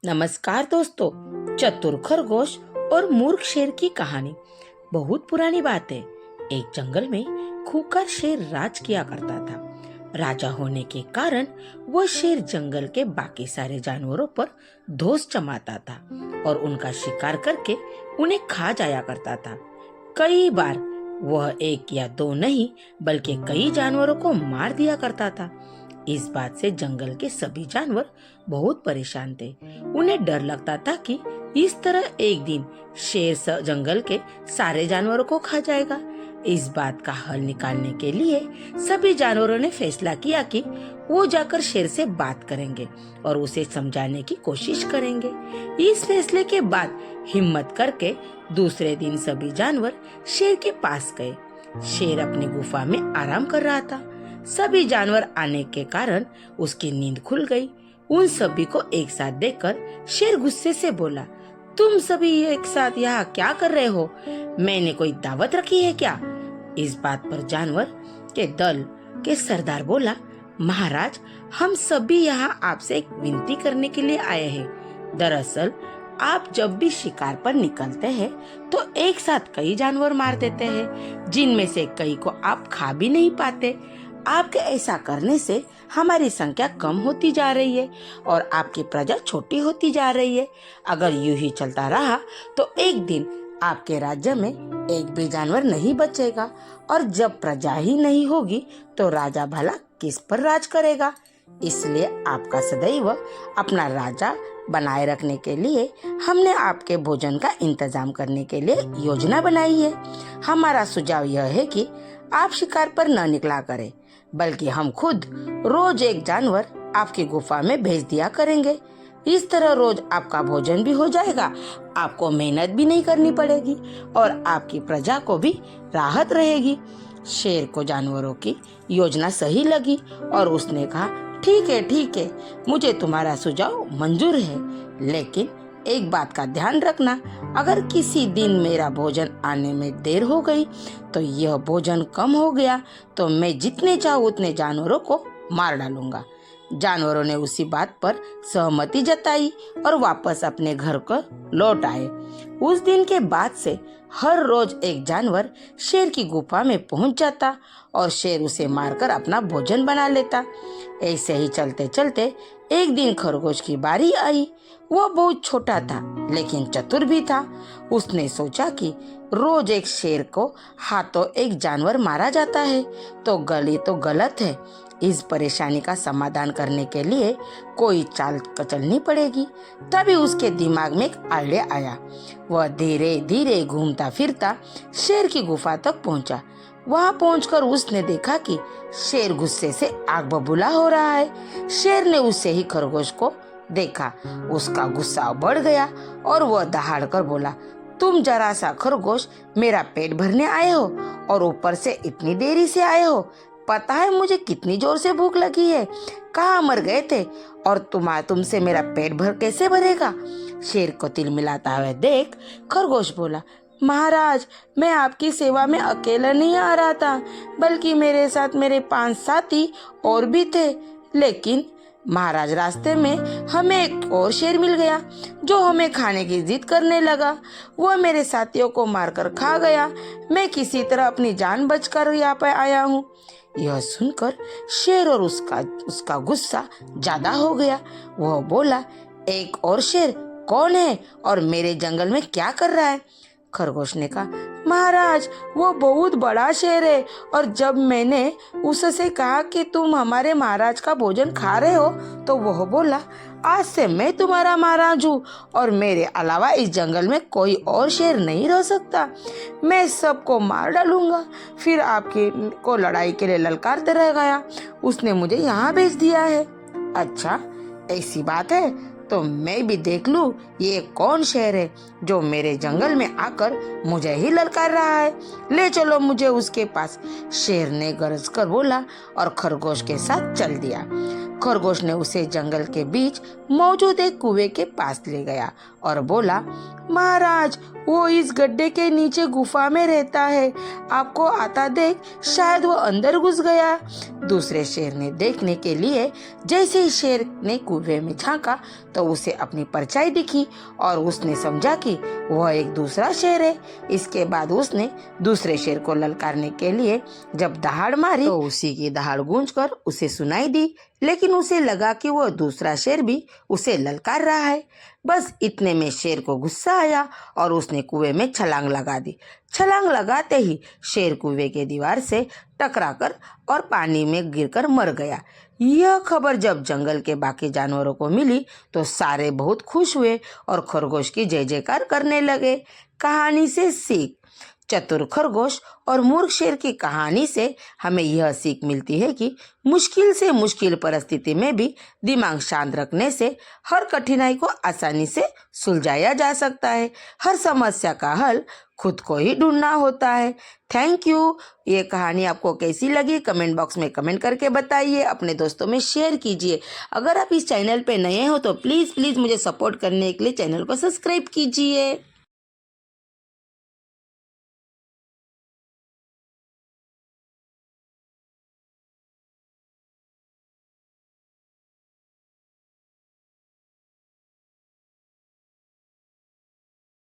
नमस्कार दोस्तों। चतुर खरगोश और मूर्ख शेर की कहानी बहुत पुरानी बात है। एक जंगल में खूंखार शेर राज किया करता था। राजा होने के कारण वह शेर जंगल के बाकी सारे जानवरों पर धौंस जमाता था और उनका शिकार करके उन्हें खा जाया करता था। कई बार वह एक या दो नहीं बल्कि कई जानवरों को मार दिया करता था। इस बात से जंगल के सभी जानवर बहुत परेशान थे। उन्हें डर लगता था कि इस तरह एक दिन शेर जंगल के सारे जानवरों को खा जाएगा। इस बात का हल निकालने के लिए सभी जानवरों ने फैसला किया कि वो जाकर शेर से बात करेंगे और उसे समझाने की कोशिश करेंगे। इस फैसले के बाद हिम्मत करके दूसरे दिन सभी जानवर शेर के पास गए। शेर अपनी गुफा में आराम कर रहा था। सभी जानवर आने के कारण उसकी नींद खुल गई। उन सभी को एक साथ देखकर शेर गुस्से से बोला, तुम सभी एक साथ यहाँ क्या कर रहे हो? मैंने कोई दावत रखी है क्या? इस बात पर जानवर के दल के सरदार बोला, महाराज, हम सभी यहाँ आपसे एक विनती करने के लिए आए हैं। दरअसल आप जब भी शिकार पर निकलते हैं तो एक साथ कई जानवर मार देते हैं, जिनमें से कई को आप खा भी नहीं पाते। आपके ऐसा करने से हमारी संख्या कम होती जा रही है और आपकी प्रजा छोटी होती जा रही है। अगर यूं ही चलता रहा तो एक दिन आपके राज्य में एक भी जानवर नहीं बचेगा और जब प्रजा ही नहीं होगी तो राजा भला किस पर राज करेगा? इसलिए आपका सदैव अपना राजा बनाए रखने के लिए हमने आपके भोजन का इंतजाम करने के लिए योजना बनाई है। हमारा सुझाव यह है कि आप शिकार पर न निकला करें, बल्कि हम खुद रोज एक जानवर आपकी गुफा में भेज दिया करेंगे। इस तरह रोज आपका भोजन भी हो जाएगा, आपको मेहनत भी नहीं करनी पड़ेगी और आपकी प्रजा को भी राहत रहेगी। शेर को जानवरों की योजना सही लगी और उसने कहा, ठीक है, मुझे तुम्हारा सुझाव मंजूर है, लेकिन एक बात का ध्यान रखना, अगर किसी दिन मेरा भोजन आने में देर हो गई तो यह भोजन कम हो गया तो मैं जितने चाहूँ उतने जानवरों को मार डालूंगा। जानवरों ने उसी बात पर सहमति जताई और वापस अपने घर को लौट आए। उस दिन के बाद से हर रोज एक जानवर शेर की गुफा में पहुंच जाता और शेर उसे मारकर अपना भोजन बना लेता। ऐसे ही चलते चलते एक दिन खरगोश की बारी आई। वह बहुत छोटा था लेकिन चतुर भी था। उसने सोचा कि रोज एक शेर को हाथों एक जानवर मारा जाता है तो गलत है। इस परेशानी का समाधान करने के लिए कोई चाल चलनी पड़ेगी। तभी उसके दिमाग में एक आइडिया आया। वह धीरे धीरे घूमता फिरता शेर की गुफा तक पहुंचा। वहां पहुंचकर उसने देखा कि शेर गुस्से से आग बबूला हो रहा है। शेर ने उससे ही खरगोश को देखा। उसका गुस्सा बढ़ गया और वह दहाड़ कर बोला, तुम जरा सा खरगोश मेरा पेट भरने आए हो और ऊपर से इतनी देरी से आए हो। पता है मुझे कितनी जोर से भूख लगी है? कहाँ मर गए थे और तुमसे मेरा पेट भर कैसे भरेगा? शेर को तिलमिलाता हुआ देख खरगोश बोला, महाराज, मैं आपकी सेवा में अकेला नहीं आ रहा था, बल्कि मेरे साथ मेरे 5 साथी और भी थे। लेकिन महाराज, रास्ते में हमें एक और शेर मिल गया जो हमें खाने की जिद करने लगा। वह मेरे साथियों को मारकर खा गया। मैं किसी तरह अपनी जान बचकर यहाँ पर आया हूँ। यह सुनकर शेर और उसका गुस्सा ज्यादा हो गया। वह बोला, एक और शेर कौन है और मेरे जंगल में क्या कर रहा है? खरगोश ने कहा, महाराज, वो बहुत बड़ा शेर है और जब मैंने उससे कहा कि तुम हमारे महाराज का भोजन खा रहे हो तो वह बोला, आज से मैं तुम्हारा महाराज हूँ और मेरे अलावा इस जंगल में कोई और शेर नहीं रह सकता। मैं सबको मार डालूंगा। फिर आपकी को लड़ाई के लिए ललकारते रह गया। उसने मुझे यहाँ भेज दिया है। अच्छा, ऐसी बात है तो मैं भी देख लूं ये कौन शेर है जो मेरे जंगल में आकर मुझे ही ललकार रहा है। ले चलो मुझे उसके पास। शेर ने गरज कर बोला और खरगोश के साथ चल दिया। खरगोश ने उसे जंगल के बीच मौजूद एक कुएं के पास ले गया और बोला, महाराज, वो इस गड्ढे के नीचे गुफा में रहता है। आपको आता देख शायद वो अंदर घुस गया। दूसरे शेर ने देखने के लिए जैसे ही शेर ने कुएं में झांका तो उसे अपनी परछाई दिखी और उसने समझा कि वह एक दूसरा शेर है। इसके बाद उसने दूसरे शेर को ललकारने के लिए जब दहाड़ मारी तो उसी की दहाड़ गूंजकर उसे सुनाई दी, लेकिन उसे लगा कि वह दूसरा शेर भी उसे ललकार रहा है। बस इतने में शेर को गुस्सा आया और उसने कुएं में छलांग लगा दी। छलांग लगाते ही शेर कुएं के दीवार से टकराकर और पानी में गिरकर मर गया। यह खबर जब जंगल के बाकी जानवरों को मिली तो सारे बहुत खुश हुए और खरगोश की जय जयकार करने लगे। कहानी से सीख। चतुर खरगोश और मूर्ख शेर की कहानी से हमें यह सीख मिलती है कि मुश्किल से मुश्किल परिस्थिति में भी दिमाग शांत रखने से हर कठिनाई को आसानी से सुलझाया जा सकता है। हर समस्या का हल खुद को ही ढूंढना होता है। Thank you. ये कहानी आपको कैसी लगी कमेंट बॉक्स में कमेंट करके बताइए, अपने दोस्तों में शेयर कीजिए। अगर आप इस चैनल पे नए हो तो प्लीज़ मुझे सपोर्ट करने के लिए चैनल को सब्सक्राइब कीजिए।